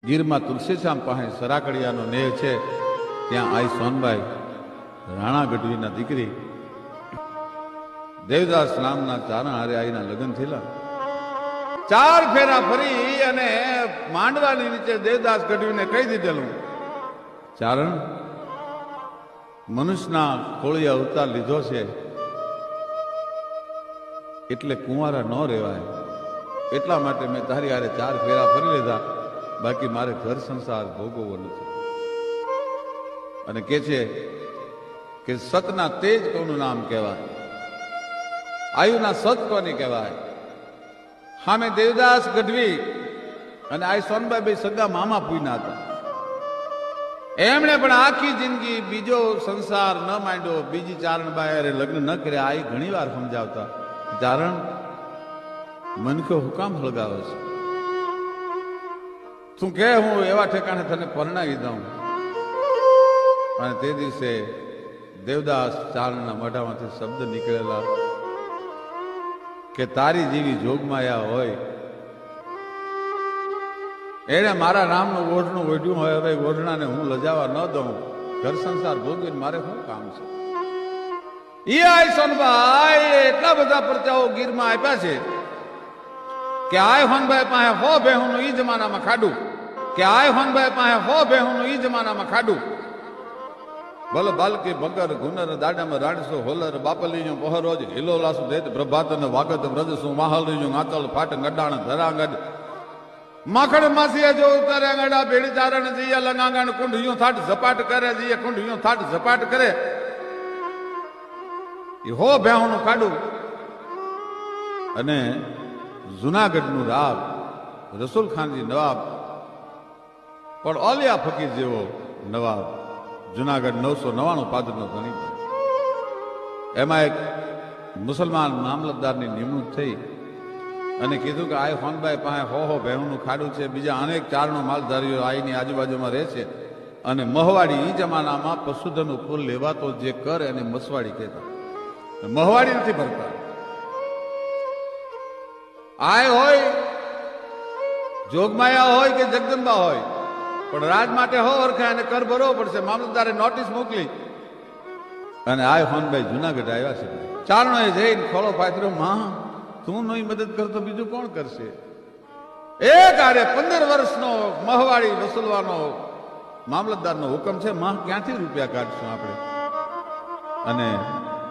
ગીરમાં તુલસીશ્યામ પાસે સરાકડિયાનો નેહ છે. ત્યાં આઈ સોનબાઈ રાણા ગઢવીના દીકરી દેવદાસ નામના ચારણ હારે આઈના લગ્ન થયેલા. 4 ફેરા ફરી અને માંડવાની નીચે દેવદાસ ગઢવીને કહી દીધેલું, ચારણ, મનુષ્યના કોળીએ અવતાર લીધો છે એટલે કુંવારા ન રહેવાય, એટલા માટે મેં તારી હારે 4 ફેરા ફરી લીધા, બાકી મારે ઘર સંસાર ભોગવવો નથી. અને કે છે કે સતના તેજ કોનું નામ કહેવાય, આયુના સત કોને કહેવાય. સામે દેવદાસ ગઢવી અને આઈ સોનબાઈ બે સગા મામા પૂયના હતા. એમણે પણ આખી જિંદગી બીજો સંસાર ન માંડ્યો, બીજી ચારણબાઈ હારે લગ્ન ન કર્યા. આઈ ઘણી વાર સમજાવતા, ચારણ, મનખો હુકામ હળગાવે છે, તું કે હું એવા ઠેકાણે તને પરણાવી દઉં. અને તે દિવસે દેવદાસ ચારણના મોઢામાંથી શબ્દ નીકળેલા કે તારી જેવી જોગમાયા હોય એને મારા નામનું ઓઢણું ઓઢ્યું હોય, હવે ઓઢણાને હું લજાવા ન દઉં, ઘર સંસાર ભોગવીને મારે શું કામ છે. ઈ આઈ સોનભાઈ એટલા બધા પરચાઓ ગીરમાં આપ્યા છે કે આય હોનભાઈ પાસે 100 બેહુનું ઈ જમાનામાં ખાડું, કે આય હોનભાઈ પાસે 100 બેહુનું ઈ જમાનામાં ખાડું. બલ બાલકી બગર ગુનર દાડામાં રાણસો હોલર બાપલીયું પહરોજ હિલો લાસુ દેત પ્રભાતન વાગત વ્રજસું માહલીયું આતલ ફાટ ગડાણ ધરાંગડ માખણ માસીએ જો ઉતારે ગડા ભેડી ચારણ જઈએ લંગાંગણ કુંઢિયું થાટ ઝપાટ કરે, જઈએ કુંઢિયું થાટ ઝપાટ કરે. એ હો બેહુનું કાઢું. અને જુનાગઢનું રાવ રસુલ ખાનજી નવાબ પણ ઓલિયા ફકીર જેવો નવાબ, જુનાગઢ 999 પાદરનો ધણી. એમાં એક મુસલમાન મામલતદારની નિમણૂક થઈ અને કીધું કે આ હોનબાઈ પાસે 100 ભેહુનું ખાડું છે, બીજા અનેક ચારણો માલધારીઓ આઈની આજુબાજુમાં રહે છે. અને મહવાડી ઈ જમાનામાં પશુધનનું ફૂલ લેવાતો જે કર એને મસવાડી કહેતા, મહવાડી નથી ભરતા. આય હોય, જોગમાયા હોય કે જગદંબા હોય, પણ રાજ માટે હો ઓળખાય અને કર ભરવો પડશે. મામલતદારે નોટિસ મોકલી અને આય હોનભાઈ જુનાગઢ આવ્યા છે. ચારણોએ જઈને ખોળો પાથર્યો, માં તું નહીં મદદ કરતો બીજું કોણ કરશે. એક આરે 15 વર્ષનો મહવાડી વસૂલવાનો મામલતદારનો હુકમ છે, માં ક્યાંથી રૂપિયા કાઢશું આપણે. અને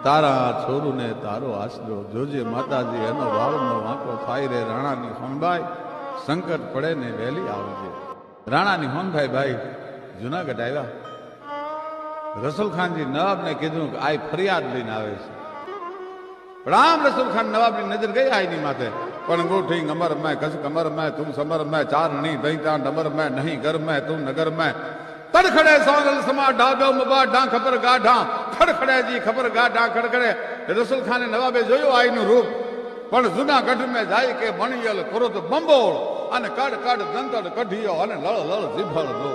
તારા છોરુને તારો આશરો જોજે માતાજી, એનો વાવનો વાંકો થાય રે રાણાની હોનભાઈ, સંકટ પડે ને વહેલી આવજે. રાણાની હોનભાઈ ભાઈ જુનાગઢ આવ્યા. રસુલ ખાનજી નવાબને કીધું કે આ ફરિયાદ લઈને આવે છે. પણ આમ રસુલ ખાન નવાબની નજર ગઈ આઈની માથે, પણ ગોઠી અમર મેં કસ કમર મેં તું સમર મેં ચારણી દઈ ત્યાં ડમર મેં નહીં ઘર મેં તું નગર મેં તડખડે સોંગલ સમા ડાબો મબા ડાં ખબર ગાઢા ખડખડે જી ખબર ગાઢા ખડખડે. રસુલ ખાને નવાબે જોયું આઈનું રૂપ, પણ જુનાગઢ મેં જાય કે મણિયલ ક્રોધ બંબોળ અને કાઢ કાઢ દંતડ કઢિયો અને લળ લળ જીભળ દો.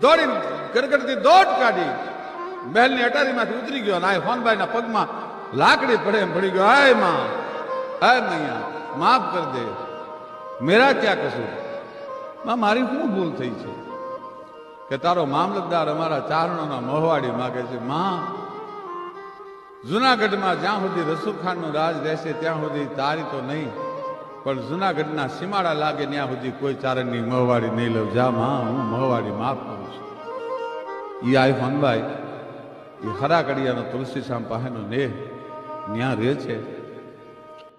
દોડીને ગરગડતી દોડ કાઢી મહેલની અટારીમાંથી ઉતરી ગયો. અને આ હોનભાઈના પગમાં લાકડી પડે એમ પડી ગયો. હાય માં, હાય મૈયા, માફ કર દે, મેરા ક્યાં કસૂર. માં મારી શું ભૂલ થઈ છે કે તારો મામલતદાર અમારા ચારણોના મહવાડી માગે છે. માં, જુનાગઢમાં જ્યાં સુધી રસુલ ખાનનું રાજ રહેશે ત્યાં સુધી તારી તો નહીં, પણ જુનાગઢના સીમાડા લાગે ત્યાં સુધી કોઈ ચારણની મહવાડી નહીં લઉં. જા માં, હું મહવાડી માફ કરું છું. ઈ આઈ હોનભાઈ એ હરાકડિયાનો તુલસીશ્યામ પાસેનો નેહ ન્યા રહે છે.